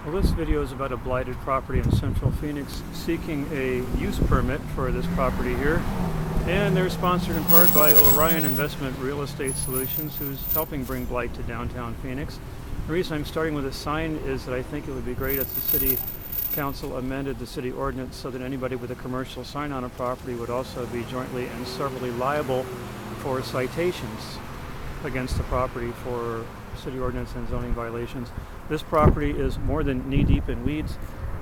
Well, this video is about a blighted property in Central Phoenix seeking a use permit for this property here. And they're sponsored in part by Orion Investment Real Estate Solutions, who's helping bring Blight to downtown Phoenix. The reason I'm starting with a sign is that I think it would be great if the City Council amended the city ordinance so that anybody with a commercial sign on a property would also be jointly and severally liable for citations against the property for city ordinance and zoning violations. This property is more than knee-deep in weeds.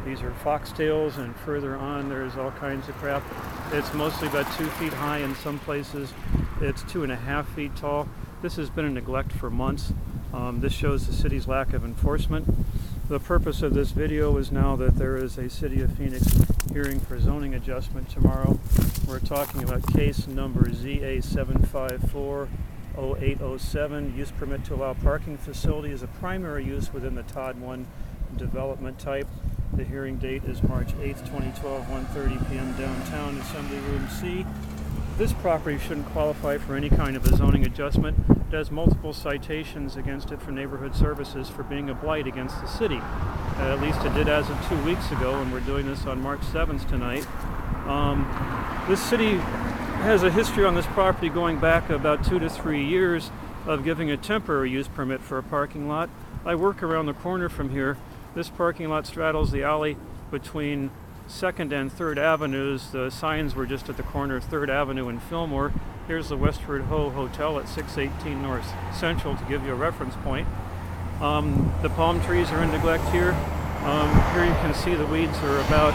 These are foxtails, and further on there's all kinds of crap. It's mostly about 2 feet high in some places. It's 2.5 feet tall. This has been a neglect for months. This shows the city's lack of enforcement. The purpose of this video is now that there is a City of Phoenix hearing for zoning adjustment tomorrow. We're talking about case number ZA7540807, use permit to allow parking facility as a primary use within the Todd 1 development type. The hearing date is March 8th, 2012, 1:30 p.m. downtown, Assembly Room C. This property shouldn't qualify for any kind of a zoning adjustment. It has multiple citations against it for neighborhood services for being a blight against the city. At least it did as of 2 weeks ago, and we're doing this on March 7th tonight. This city has a history on this property going back about 2 to 3 years of giving a temporary use permit for a parking lot. I work around the corner from here. This parking lot straddles the alley between 2nd and 3rd Avenues. The signs were just at the corner of 3rd Avenue and Fillmore. Here's the Westford Ho Hotel at 618 North Central to give you a reference point. The palm trees are in neglect here. Here you can see the weeds are about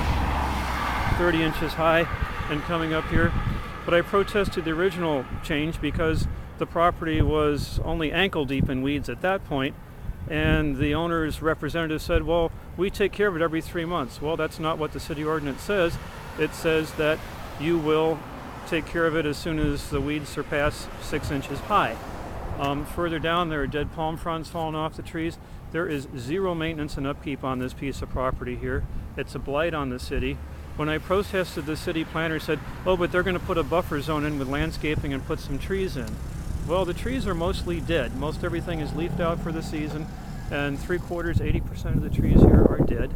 30 inches high and coming up here. But I protested the original change because the property was only ankle deep in weeds at that point. And the owner's representative said, well, we take care of it every 3 months. Well, that's not what the city ordinance says. It says that you will take care of it as soon as the weeds surpass 6 inches high. Further down, there are dead palm fronds falling off the trees. There is zero maintenance and upkeep on this piece of property here. It's a blight on the city. When I protested, the city planner said, oh, but they're going to put a buffer zone in with landscaping and put some trees in. Well, the trees are mostly dead. Most everything is leafed out for the season, and 80% of the trees here are dead.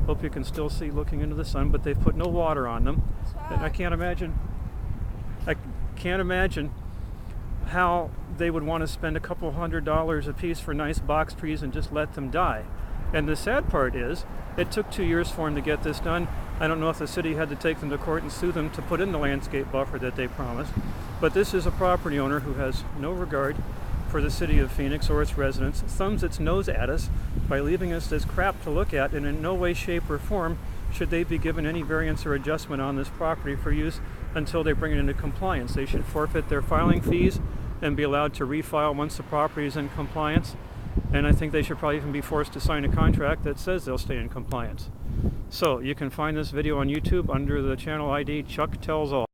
Hope you can still see looking into the sun, but they've put no water on them. And I can't imagine how they would want to spend a couple $100 a piece for nice box trees and just let them die. And the sad part is, it took 2 years for them to get this done. I don't know if the city had to take them to court and sue them to put in the landscape buffer that they promised. But this is a property owner who has no regard for the city of Phoenix or its residents, thumbs its nose at us by leaving us this crap to look at, and in no way, shape, or form should they be given any variance or adjustment on this property for use until they bring it into compliance. They should forfeit their filing fees and be allowed to refile once the property is in compliance. And I think they should probably even be forced to sign a contract that says they'll stay in compliance. So you can find this video on YouTube under the channel ID Chuck Tells All.